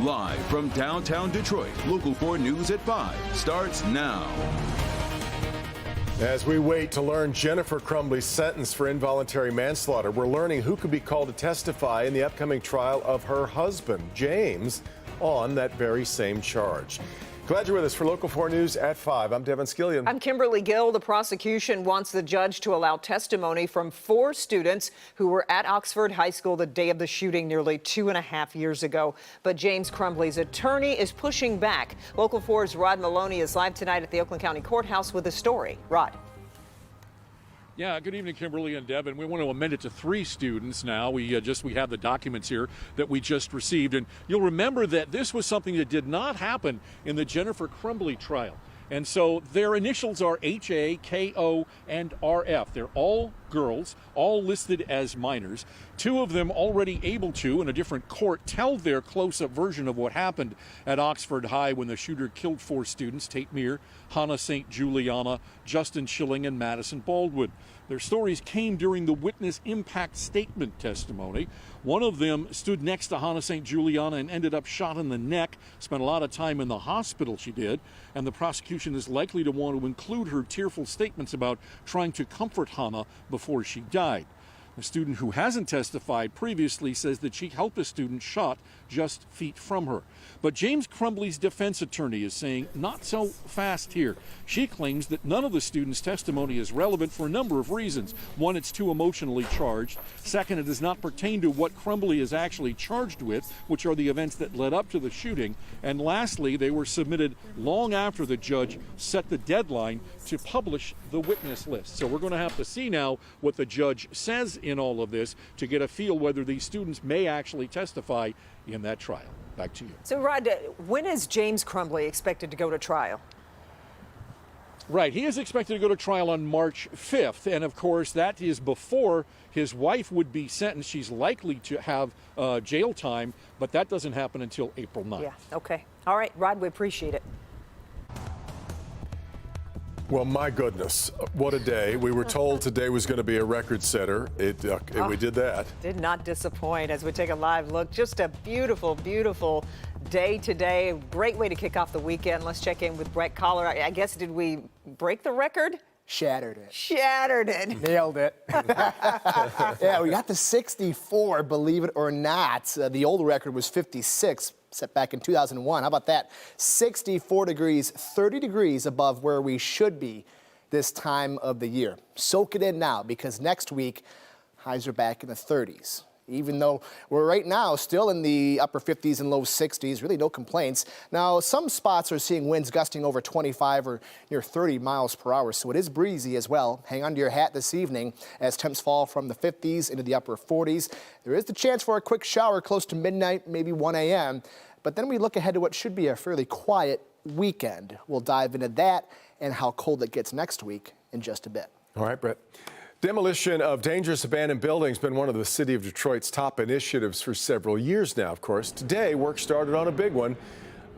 Live from downtown Detroit, Local 4 News at 5 starts now. As we wait to learn Jennifer Crumby's sentence for involuntary manslaughter, we're learning who could be called to testify in the upcoming trial of her husband, James, on that very same charge. Glad you're with us for Local 4 News at 5. I'm Devin Skillian. I'm Kimberly Gill. The prosecution wants the judge to allow testimony from 4 students who were at Oxford High School the day of the shooting nearly 2.5 years ago. But James Crumby's attorney is pushing back. Local 4's Rod Maloney is live tonight at the Oakland County Courthouse with a story. Rod. Yeah, good evening, Kimberly and Devin. We want to amend it to 3 students now. We have the documents here that we just received. And you'll remember that this was something that did not happen in the Jennifer Crumby trial. And so their initials are H.A., K.O., and R.F. They're all girls, all listed as minors. 2 of them already able to, in a different court, tell their close-up version of what happened at Oxford High when the shooter killed 4 students, Tate Meir, Hannah St. Juliana, Justin Schilling, and Madison Baldwin. Their stories came during the witness impact statement testimony. One of them stood next to Hannah St. Juliana and ended up shot in the neck, spent a lot of time in the hospital, she did, and the prosecution is likely to want to include her tearful statements about trying to comfort Hannah before she died. The student who hasn't testified previously says that she helped a student shot just feet from her. But James Crumby's defense attorney is saying not so fast here. She claims that none of the students' testimony is relevant for a number of reasons. One, it's too emotionally charged. Second, it does not pertain to what Crumby is actually charged with, which are the events that led up to the shooting. And lastly, they were submitted long after the judge set the deadline to publish the witness list. So we're going to have to see now what the judge says in all of this to get a feel whether these students may actually testify in that trial. Back to you. So, Rod, when is James Crumby expected to go to trial? Right. He is expected to go to trial on March 5th. And, of course, that is before his wife would be sentenced. She's likely to have jail time, but that doesn't happen until April 9th. Yeah, okay. All right, Rod, we appreciate it. Well, my goodness, what a day. We were told today was going to be a record setter. We did that. Did not disappoint as we take a live look. Just a beautiful, beautiful day today. Great way to kick off the weekend. Let's check in with Brett Collar. I guess, did we break the record? Shattered it. Shattered it. Nailed it. Yeah, we got to 64, believe it or not. The old record was 56, set back in 2001. How about that? 64 degrees, 30 degrees above where we should be this time of the year. Soak it in now, because next week, highs are back in the 30s. Even though we're right now still in the upper 50s and low 60s, really no complaints. Now, some spots are seeing winds gusting over 25 or near 30 miles per hour, so it is breezy as well. Hang on to your hat this evening as temps fall from the 50s into the upper 40s. There is the chance for a quick shower close to midnight, maybe 1 a.m., but then we look ahead to what should be a fairly quiet weekend. We'll dive into that and how cold it gets next week in just a bit. All right, Brett. Demolition of dangerous abandoned buildings has been one of the city of Detroit's top initiatives for several years now, of course. Today, work started on a big one.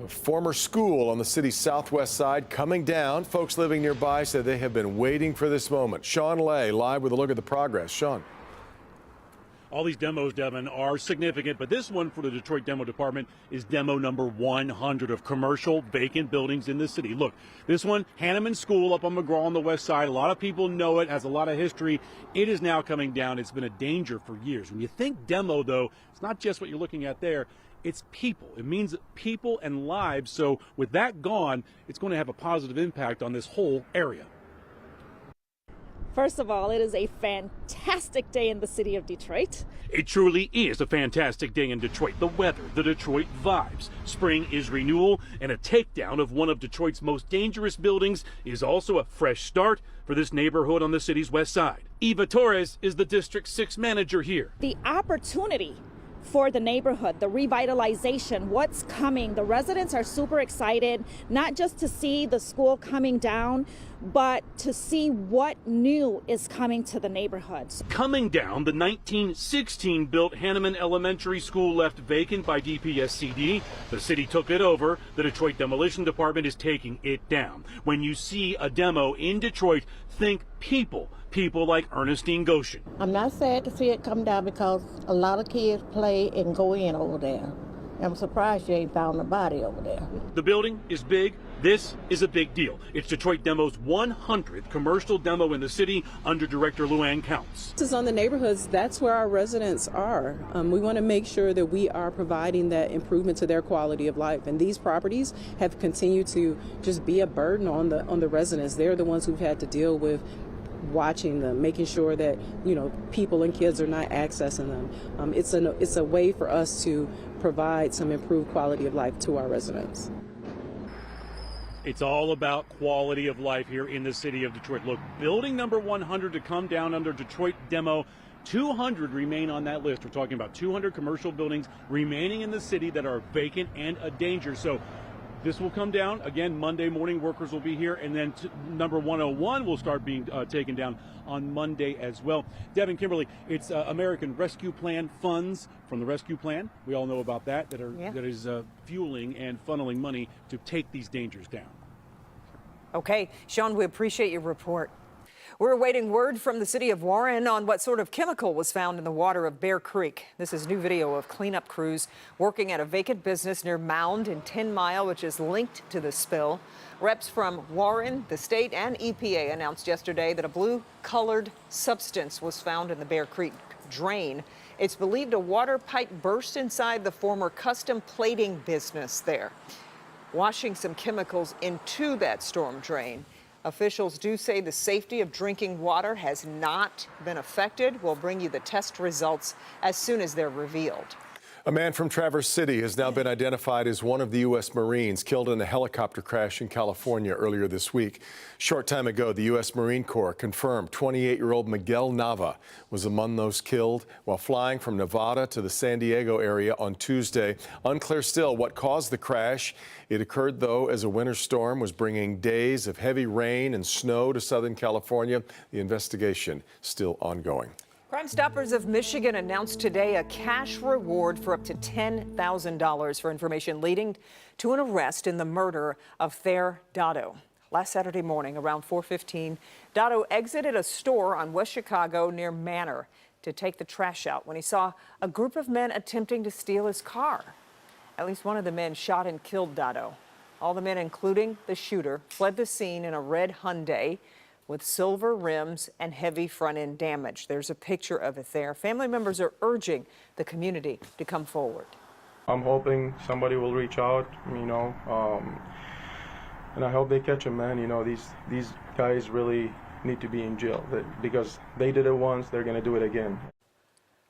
A former school on the city's southwest side coming down. Folks living nearby said they have been waiting for this moment. Sean Lay live with a look at the progress. Sean. All these demos, Devin, are significant, but this one for the Detroit Demo Department is demo number 100 of commercial vacant buildings in the city. Look, this one, Hanneman School up on McGraw on the west side. A lot of people know it, has a lot of history. It is now coming down. It's been a danger for years. When you think demo, though, it's not just what you're looking at there. It's people. It means people and lives. So with that gone, it's going to have a positive impact on this whole area. First of all, it is a fantastic day in the city of Detroit. It truly is a fantastic day in Detroit. The weather, the Detroit vibes. Spring is renewal, and a takedown of one of Detroit's most dangerous buildings is also a fresh start for this neighborhood on the city's west side. Eva Torres is the District 6 manager here. The opportunity for the neighborhood, the revitalization, what's coming. The residents are super excited, not just to see the school coming down, but to see what new is coming to the neighborhoods. Coming down, the 1916 built Hanneman Elementary School left vacant by DPSCD. The city took it over. The Detroit Demolition Department is taking it down. When you see a demo in Detroit, think people. People like Ernestine Goshen. I'm not sad to see it come down because a lot of kids play and go in over there. I'm surprised you ain't found a body over there. The building is big. This is a big deal. It's Detroit Demo's 100th commercial demo in the city under Director Luann Counts. This is on the neighborhoods. That's where our residents are. We want to make sure that we are providing that improvement to their quality of life. And these properties have continued to just be a burden on the residents. They're the ones who've had to deal with watching them, making sure that people and kids are not accessing them. It's a way for us to provide some improved quality of life to our residents. It's all about quality of life here in the city of Detroit. Look, building number 100 to come down under Detroit Demo. 200 remain on that list. We're talking about 200 commercial buildings remaining in the city that are vacant and a danger. So this will come down. Again, Monday morning, workers will be here. And then number 101 will start being taken down on Monday as well. Devin, Kimberly, it's American Rescue Plan funds from the Rescue Plan. We all know about that. That is fueling and funneling money to take these dangers down. Okay, Sean, we appreciate your report. We're awaiting word from the city of Warren on what sort of chemical was found in the water of Bear Creek. This is new video of cleanup crews working at a vacant business near Mound in 10 Mile, which is linked to the spill. Reps from Warren, the state, and EPA announced yesterday that a blue-colored substance was found in the Bear Creek drain. It's believed a water pipe burst inside the former custom plating business there, washing some chemicals into that storm drain. Officials do say the safety of drinking water has not been affected. We'll bring you the test results as soon as they're revealed. A man from Traverse City has now been identified as one of the U.S. Marines killed in a helicopter crash in California earlier this week. Short time ago, the U.S. Marine Corps confirmed 28-year-old Miguel Nava was among those killed while flying from Nevada to the San Diego area on Tuesday. Unclear still what caused the crash. It occurred, though, as a winter storm was bringing days of heavy rain and snow to Southern California. The investigation still ongoing. Crime Stoppers of Michigan announced today a cash reward for up to $10,000 for information leading to an arrest in the murder of Thayer Dotto. Last Saturday morning, around 4:15, Dotto exited a store on West Chicago near Manor to take the trash out when he saw a group of men attempting to steal his car. At least one of the men shot and killed Dotto. All the men, including the shooter, fled the scene in a red Hyundai with silver rims and heavy front-end damage. There's a picture of it there. Family members are urging the community to come forward. I'm hoping somebody will reach out, and I hope they catch him, man. These guys really need to be in jail because they did it once, they're gonna do it again.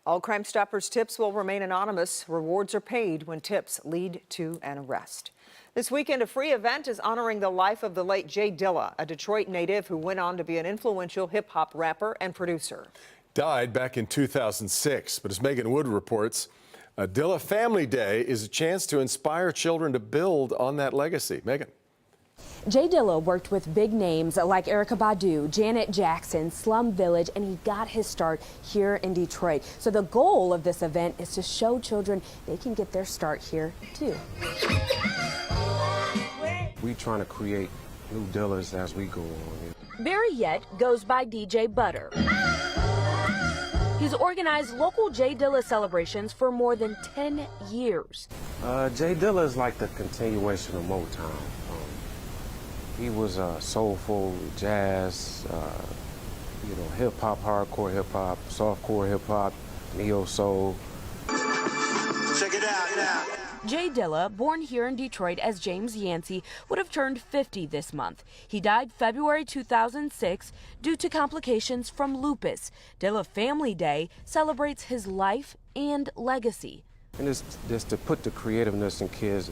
All Crime Stoppers tips will remain anonymous. Rewards are paid when tips lead to an arrest. This weekend, a free event is honoring the life of the late Jay Dilla, a Detroit native who went on to be an influential hip-hop rapper and producer. Died back in 2006, but as Megan Wood reports, Dilla Family Day is a chance to inspire children to build on that legacy. Megan. Jay Dilla worked with big names like Erykah Badu, Janet Jackson, Slum Village, and he got his start here in Detroit. So the goal of this event is to show children they can get their start here too. We trying to create new Dillas as we go on. Barry Yet goes by DJ Butter. He's organized local Jay Dilla celebrations for more than 10 years. Jay Dilla is like the continuation of Motown. He was soulful, jazz, hip-hop, hardcore hip-hop, softcore hip-hop, neo-soul. Check it out now. Jay Dilla, born here in Detroit as James Yancey, would have turned 50 this month. He died February 2006 due to complications from lupus. Dilla Family Day celebrates his life and legacy. And it's just to put the creativeness in kids.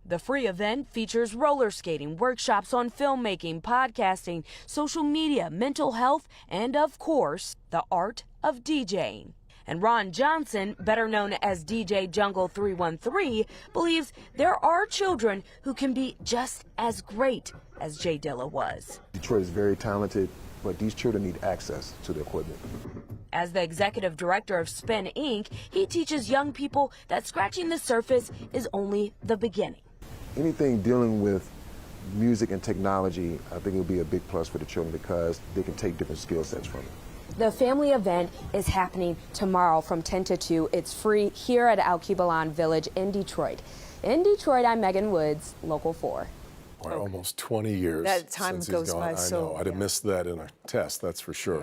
The free event features roller skating, workshops on filmmaking, podcasting, social media, mental health, and of course, the art of DJing. And Ron Johnson, better known as DJ Jungle 313, believes there are children who can be just as great as Jay Dilla was. Detroit is very talented, but these children need access to the equipment. As the executive director of Spin Inc., he teaches young people that scratching the surface is only the beginning. Anything dealing with music and technology, I think it will be a big plus for the children because they can take different skill sets from it. The family event is happening tomorrow from 10 to 2. It's free here at Alkebulan Village in Detroit. In Detroit, I'm Megan Woods, Local 4. Boy, almost 20 years That time since goes he's gone. by I so know. I'd have missed that in a test, that's for sure.